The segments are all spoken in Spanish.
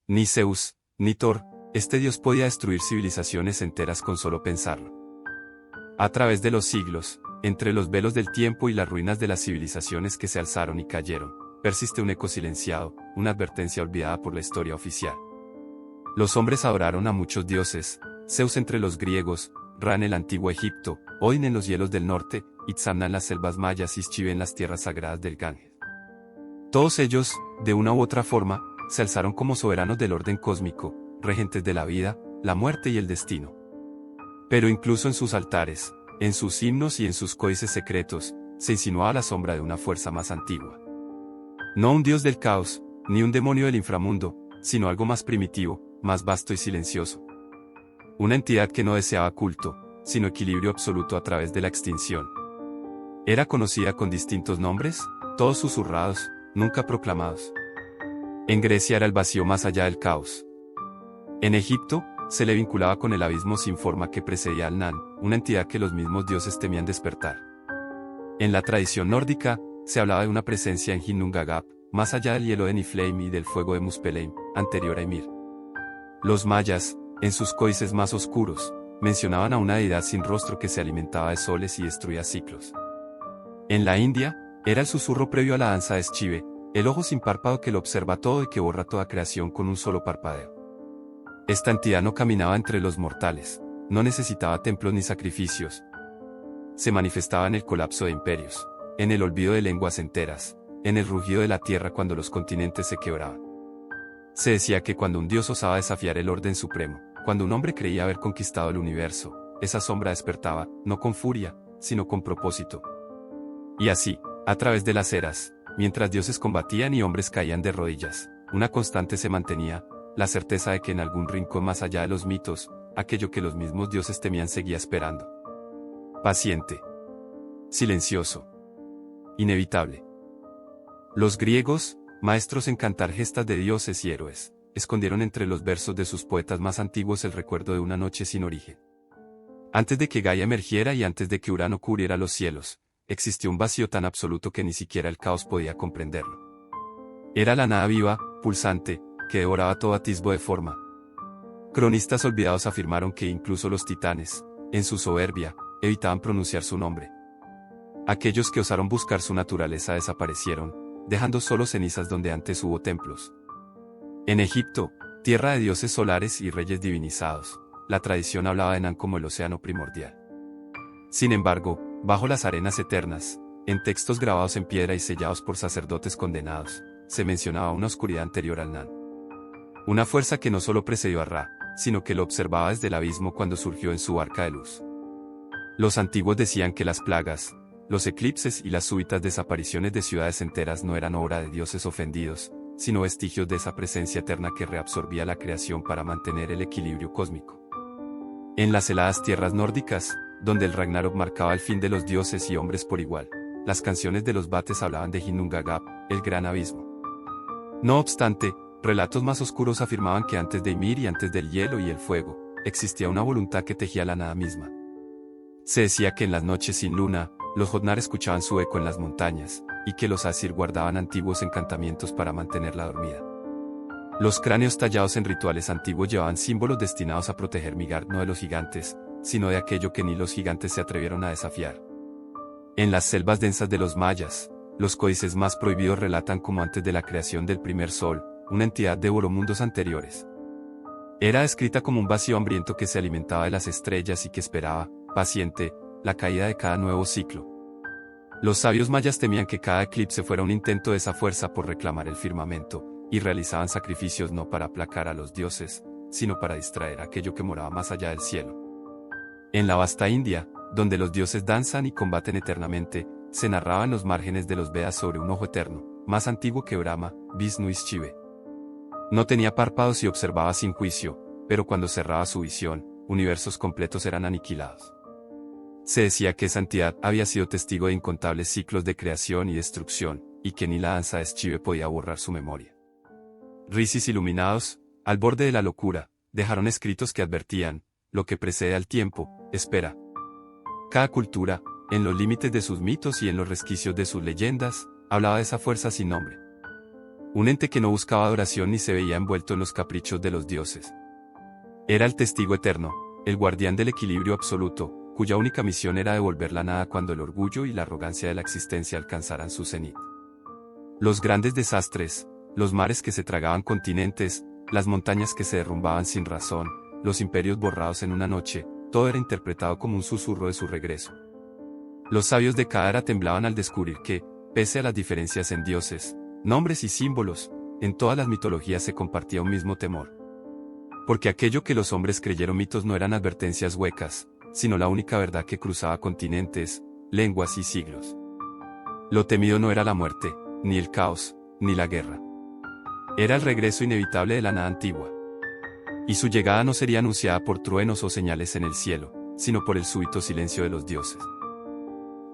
Ni Zeus, ni Thor, este dios podía destruir civilizaciones enteras con solo pensarlo. A través de los siglos, entre los velos del tiempo y las ruinas de las civilizaciones que se alzaron y cayeron, persiste un eco silenciado, una advertencia olvidada por la historia oficial. Los hombres adoraron a muchos dioses, Zeus entre los griegos, Ra en el antiguo Egipto, Odin en los hielos del norte, Itzamna en las selvas mayas y Shiva en las tierras sagradas del Ganges. Todos ellos, de una u otra forma, se alzaron como soberanos del orden cósmico, regentes de la vida, la muerte y el destino. Pero incluso en sus altares, en sus himnos y en sus códices secretos, se insinuaba la sombra de una fuerza más antigua. No un dios del caos, ni un demonio del inframundo, sino algo más primitivo, más vasto y silencioso. Una entidad que no deseaba culto, sino equilibrio absoluto a través de la extinción. Era conocida con distintos nombres, todos susurrados, nunca proclamados. En Grecia era el vacío más allá del caos. En Egipto, se le vinculaba con el abismo sin forma que precedía al Nan, una entidad que los mismos dioses temían despertar. En la tradición nórdica, se hablaba de una presencia en Ginnungagap, más allá del hielo de Niflheim y del fuego de Muspelheim, anterior a Ymir. Los mayas, en sus códices más oscuros, mencionaban a una deidad sin rostro que se alimentaba de soles y destruía ciclos. En la India, era el susurro previo a la danza de Shiva, el ojo sin párpado que lo observa todo y que borra toda creación con un solo parpadeo. Esta entidad no caminaba entre los mortales, no necesitaba templos ni sacrificios. Se manifestaba en el colapso de imperios, en el olvido de lenguas enteras, en el rugido de la tierra cuando los continentes se quebraban. Se decía que cuando un dios osaba desafiar el orden supremo, cuando un hombre creía haber conquistado el universo, esa sombra despertaba, no con furia, sino con propósito. Y así, a través de las eras, mientras dioses combatían y hombres caían de rodillas, una constante se mantenía, la certeza de que en algún rincón más allá de los mitos, aquello que los mismos dioses temían seguía esperando. Paciente. Silencioso. Inevitable. Los griegos, maestros en cantar gestas de dioses y héroes, escondieron entre los versos de sus poetas más antiguos el recuerdo de una noche sin origen. Antes de que Gaia emergiera y antes de que Urano cubriera los cielos, existió un vacío tan absoluto que ni siquiera el caos podía comprenderlo. Era la nada viva, pulsante, que devoraba todo atisbo de forma. Cronistas olvidados afirmaron que incluso los titanes, en su soberbia, evitaban pronunciar su nombre. Aquellos que osaron buscar su naturaleza desaparecieron, dejando solo cenizas donde antes hubo templos. En Egipto, tierra de dioses solares y reyes divinizados, la tradición hablaba de Nan como el océano primordial. Sin embargo, bajo las arenas eternas, en textos grabados en piedra y sellados por sacerdotes condenados, se mencionaba una oscuridad anterior al Nan. Una fuerza que no solo precedió a Ra, sino que lo observaba desde el abismo cuando surgió en su arca de luz. Los antiguos decían que las plagas, los eclipses y las súbitas desapariciones de ciudades enteras no eran obra de dioses ofendidos, sino vestigios de esa presencia eterna que reabsorbía la creación para mantener el equilibrio cósmico. En las heladas tierras nórdicas, donde el Ragnarok marcaba el fin de los dioses y hombres por igual, las canciones de los Vates hablaban de Ginnungagap, el gran abismo. No obstante, relatos más oscuros afirmaban que antes de Ymir y antes del hielo y el fuego, existía una voluntad que tejía la nada misma. Se decía que en las noches sin luna, los Jotnar escuchaban su eco en las montañas, y que los Asir guardaban antiguos encantamientos para mantenerla dormida. Los cráneos tallados en rituales antiguos llevaban símbolos destinados a proteger Midgard no de los gigantes, sino de aquello que ni los gigantes se atrevieron a desafiar. En las selvas densas de los mayas, los códices más prohibidos relatan cómo antes de la creación del primer sol, una entidad devoró mundos anteriores. Era descrita como un vacío hambriento que se alimentaba de las estrellas y que esperaba, paciente, la caída de cada nuevo ciclo. Los sabios mayas temían que cada eclipse fuera un intento de esa fuerza por reclamar el firmamento, y realizaban sacrificios no para aplacar a los dioses, sino para distraer aquello que moraba más allá del cielo. En la vasta India, donde los dioses danzan y combaten eternamente, se narraba en los márgenes de los Vedas sobre un ojo eterno, más antiguo que Brahma, Vishnu y Shiva. No tenía párpados y observaba sin juicio, pero cuando cerraba su visión, universos completos eran aniquilados. Se decía que esa entidad había sido testigo de incontables ciclos de creación y destrucción, y que ni la danza de Shiva podía borrar su memoria. Rishis iluminados, al borde de la locura, dejaron escritos que advertían, lo que precede al tiempo, espera. Cada cultura, en los límites de sus mitos y en los resquicios de sus leyendas, hablaba de esa fuerza sin nombre. Un ente que no buscaba adoración ni se veía envuelto en los caprichos de los dioses. Era el testigo eterno, el guardián del equilibrio absoluto, cuya única misión era devolver la nada cuando el orgullo y la arrogancia de la existencia alcanzaran su cenit. Los grandes desastres, los mares que se tragaban continentes, las montañas que se derrumbaban sin razón, los imperios borrados en una noche, todo era interpretado como un susurro de su regreso. Los sabios de cada era temblaban al descubrir que, pese a las diferencias en dioses, nombres y símbolos, en todas las mitologías se compartía un mismo temor. Porque aquello que los hombres creyeron mitos no eran advertencias huecas, sino la única verdad que cruzaba continentes, lenguas y siglos. Lo temido no era la muerte, ni el caos, ni la guerra. Era el regreso inevitable de la nada antigua. Y su llegada no sería anunciada por truenos o señales en el cielo, sino por el súbito silencio de los dioses.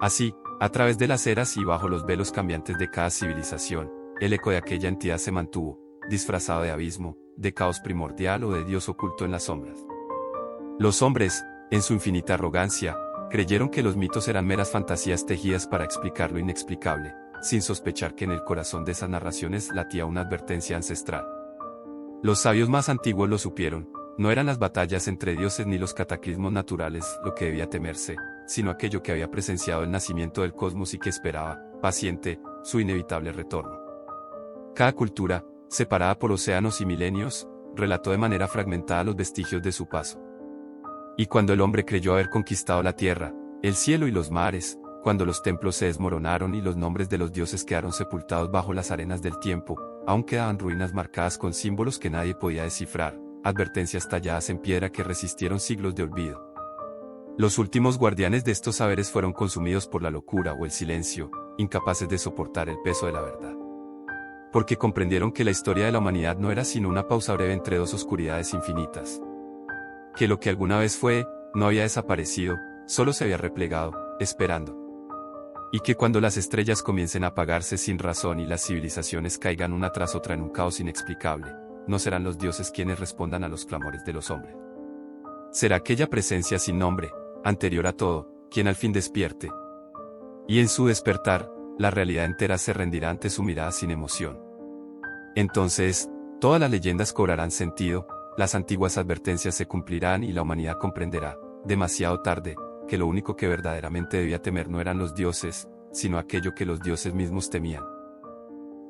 Así, a través de las eras y bajo los velos cambiantes de cada civilización, el eco de aquella entidad se mantuvo, disfrazado de abismo, de caos primordial o de Dios oculto en las sombras. Los hombres, en su infinita arrogancia, creyeron que los mitos eran meras fantasías tejidas para explicar lo inexplicable, sin sospechar que en el corazón de esas narraciones latía una advertencia ancestral. Los sabios más antiguos lo supieron, no eran las batallas entre dioses ni los cataclismos naturales lo que debía temerse, sino aquello que había presenciado el nacimiento del cosmos y que esperaba, paciente, su inevitable retorno. Cada cultura, separada por océanos y milenios, relató de manera fragmentada los vestigios de su paso. Y cuando el hombre creyó haber conquistado la tierra, el cielo y los mares, cuando los templos se desmoronaron y los nombres de los dioses quedaron sepultados bajo las arenas del tiempo, aún quedaban ruinas marcadas con símbolos que nadie podía descifrar, advertencias talladas en piedra que resistieron siglos de olvido. Los últimos guardianes de estos saberes fueron consumidos por la locura o el silencio, incapaces de soportar el peso de la verdad. Porque comprendieron que la historia de la humanidad no era sino una pausa breve entre dos oscuridades infinitas. Que lo que alguna vez fue, no había desaparecido, solo se había replegado, esperando. Y que cuando las estrellas comiencen a apagarse sin razón y las civilizaciones caigan una tras otra en un caos inexplicable, no serán los dioses quienes respondan a los clamores de los hombres. Será aquella presencia sin nombre, anterior a todo, quien al fin despierte. Y en su despertar, la realidad entera se rendirá ante su mirada sin emoción. Entonces, todas las leyendas cobrarán sentido, las antiguas advertencias se cumplirán y la humanidad comprenderá, demasiado tarde, que lo único que verdaderamente debía temer no eran los dioses, sino aquello que los dioses mismos temían.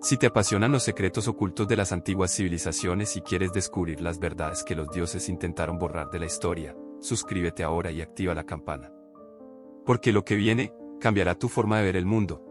Si te apasionan los secretos ocultos de las antiguas civilizaciones y quieres descubrir las verdades que los dioses intentaron borrar de la historia, suscríbete ahora y activa la campana. Porque lo que viene, cambiará tu forma de ver el mundo.